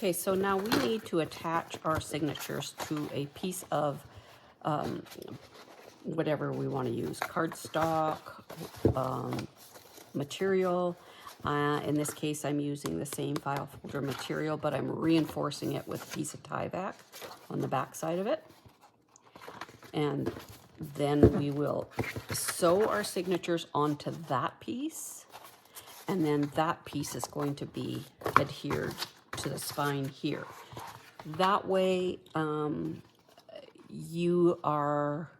Okay, so now we need to attach our signatures to a piece of whatever we want to use, cardstock, material. In this case, I'm using the same file folder material, but I'm reinforcing it with a piece of Tyvek on the back side of it. And then we will sew our signatures onto that piece, and then that piece is going to be adhered to the spine here. That way, you are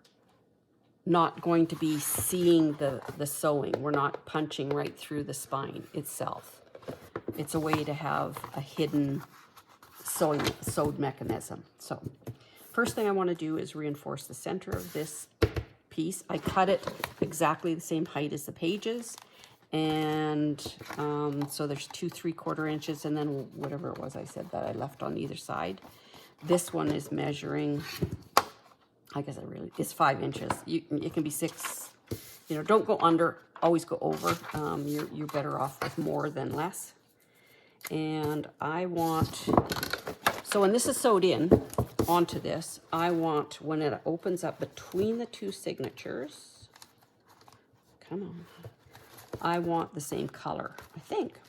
not going to be seeing the sewing. We're not punching right through the spine itself. It's a way to have a hidden sewed mechanism. So first thing I want to do is reinforce the center of this piece. I cut it exactly the same height as the pages, and so there's 2 3/4 inches, and then whatever it was I said that I left on either side. This one is measuring, I guess it's 5 inches. It can be 6. You know, don't go under, always go over. You're better off with more than less. And I want, so when this is sewed in onto this, I want, when it opens up between the 2 signatures, come on, I want the same color, I think.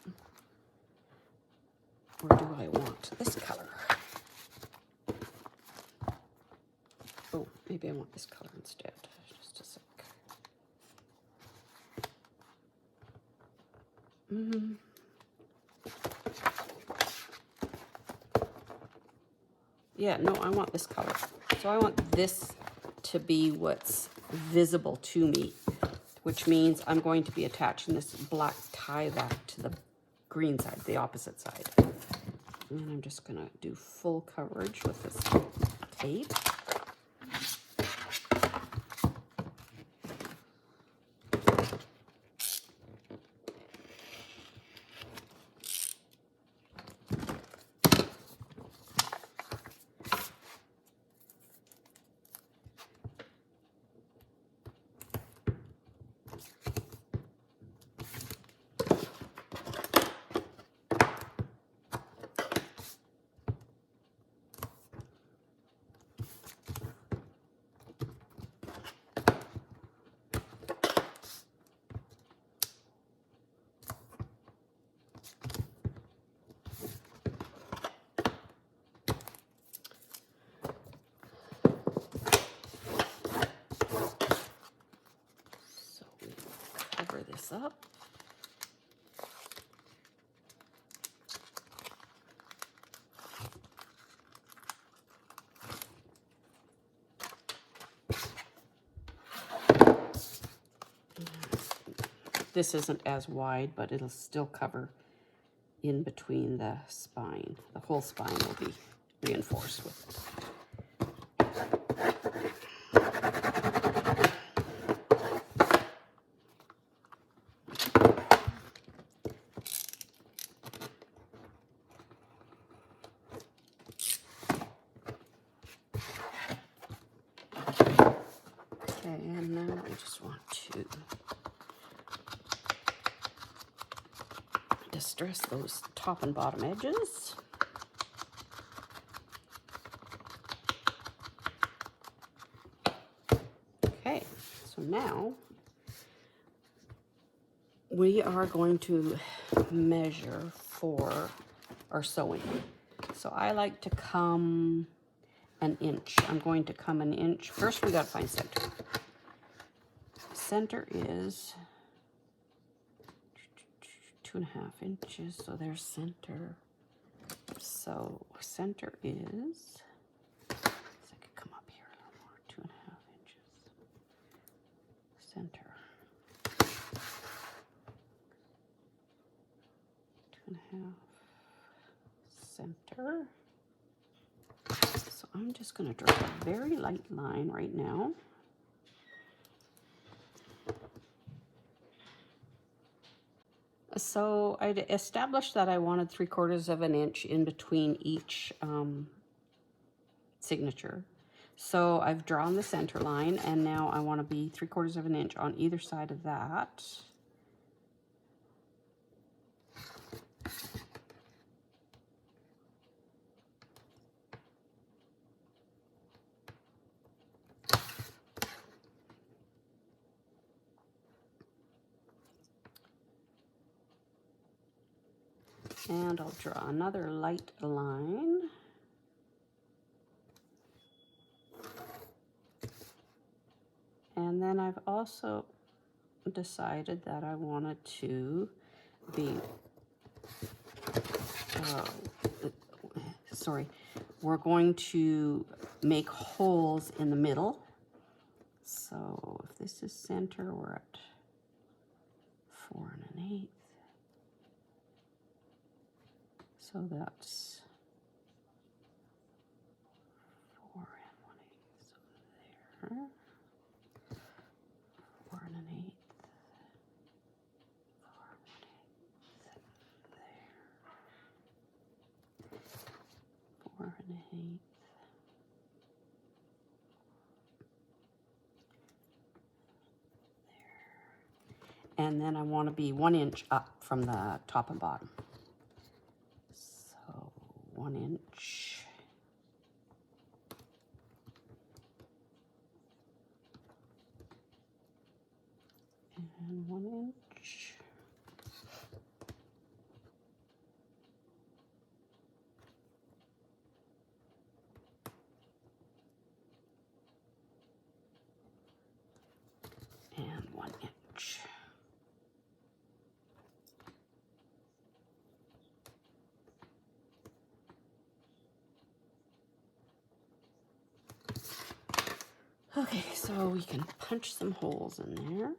Or do I want this color? Oh, maybe I want this color instead. Just a sec. Yeah, no, I want this color. So I want this to be what's visible to me, which means I'm going to be attaching this black Tyvek to the green side, the opposite side. And then I'm just gonna do full coverage with this tape. So we cover this up. This isn't as wide, but it'll still cover in between the spine. The whole spine will be reinforced with it. Okay, and now I just want to distress those top and bottom edges. Okay, so now we are going to measure for our sewing. So I like to come an inch. I'm going to come an inch. First, we got to find center. Center is 2.5 inches. So there's center. So center is, I could come up here a little more, 2.5 inches. Center. 2.5. Center. So I'm just going to draw a very light line right now. So I established that I wanted 3/4 inch in between each signature. So I've drawn the center line, and now I want to be 3/4 inch on either side of that. And I'll draw another light line. And then I've also decided that I wanted to be, we're going to make holes in the middle. So if this is center, we're at 4 1/8. So that's 4 1/8. So there. 4 1/8. 4 1/8. And then I want to be 1 inch up from the top and bottom. So 1 inch. And 1 inch. And 1 inch. Okay, so we can punch some holes in there.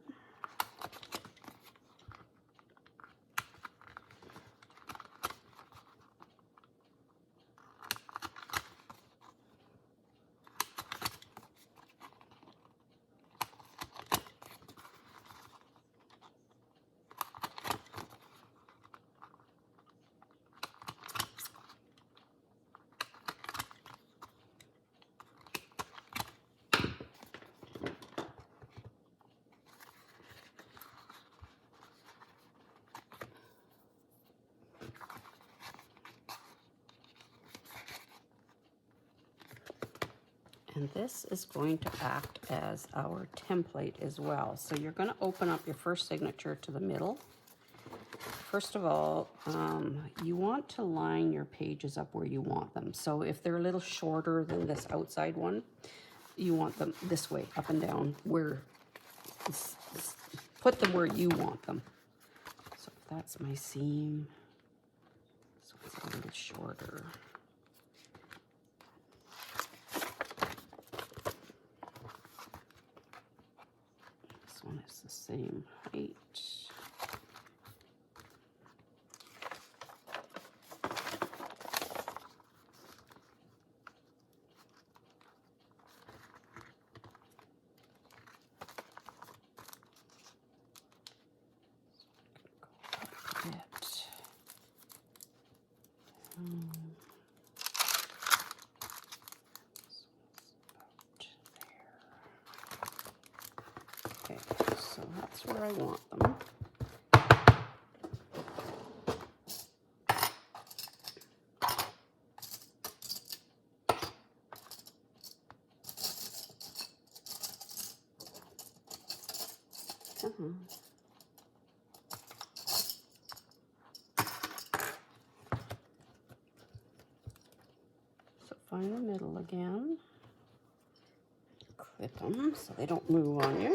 And this is going to act as our template as well. So you're going to open up your first signature to the middle. First of all, you want to line your pages up where you want them. So if they're a little shorter than this outside one, you want them this way, up and down, where, put them where you want them. So if that's my seam, so it's a little shorter. One is the same height. Okay, so that's where I want them. So find the middle again. Clip them so they don't move on you.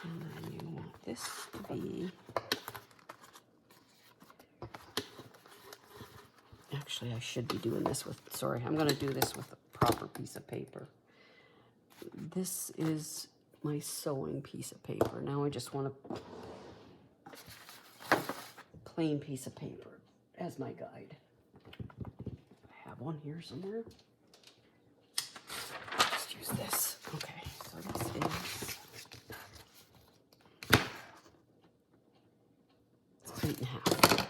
And then you want this to be, actually I should be doing this with, sorry, I'm going to do this with a proper piece of paper. This is my sewing piece of paper. Now I just want a plain piece of paper as my guide. I have one here somewhere. Just use this. Okay, so this is 8 1/2.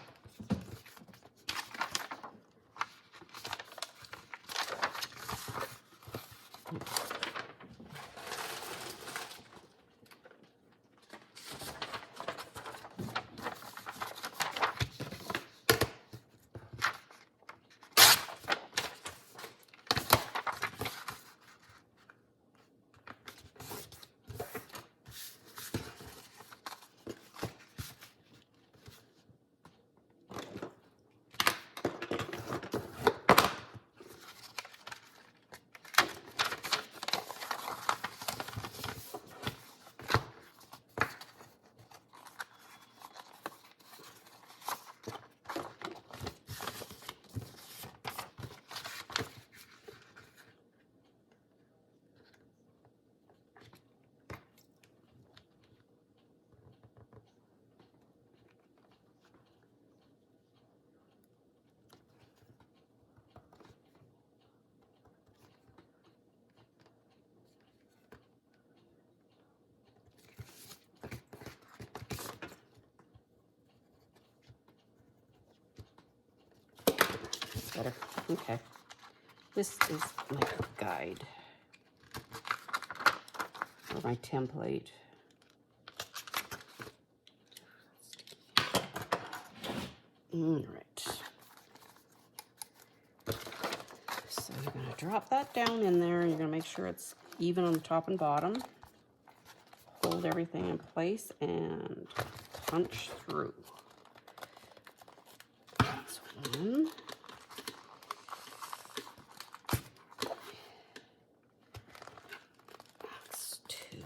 better. Okay. This is my guide, or my template. All right. So you're going to drop that down in there. You're going to make sure it's even on the top and bottom. Hold everything in place and punch through. That's one. That's two.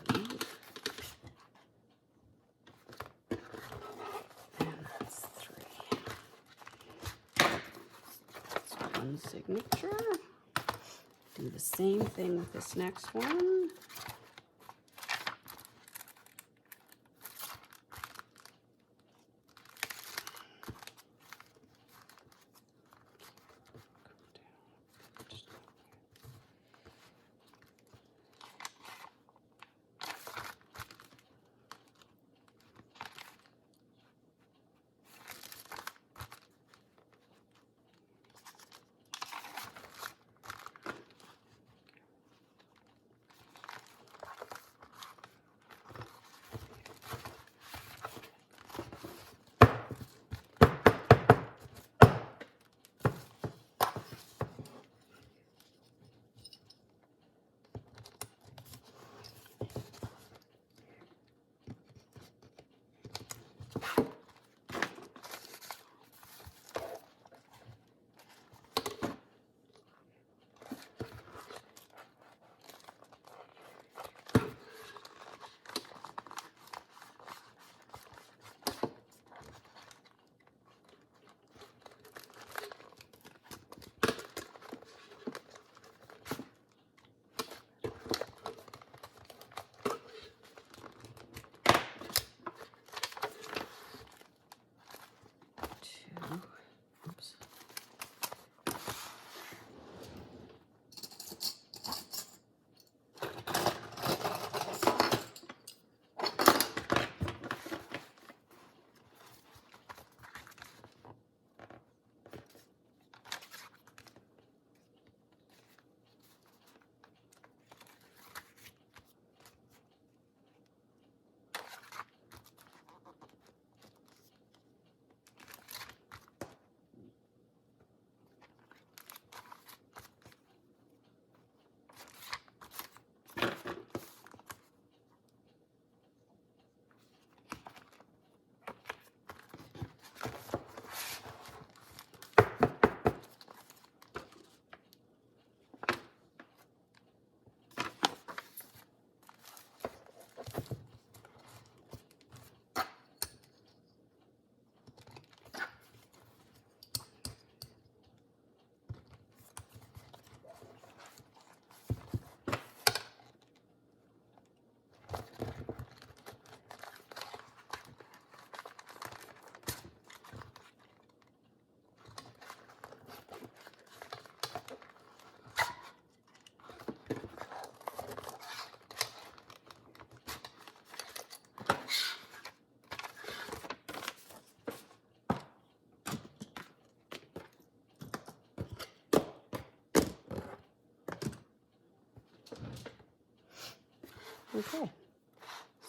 And that's three. That's one signature. Do the same thing with this next one. Oops. Okay,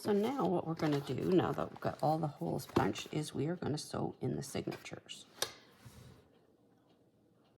so now what we're going to do, now that we've got all the holes punched, is we are going to sew in the signatures.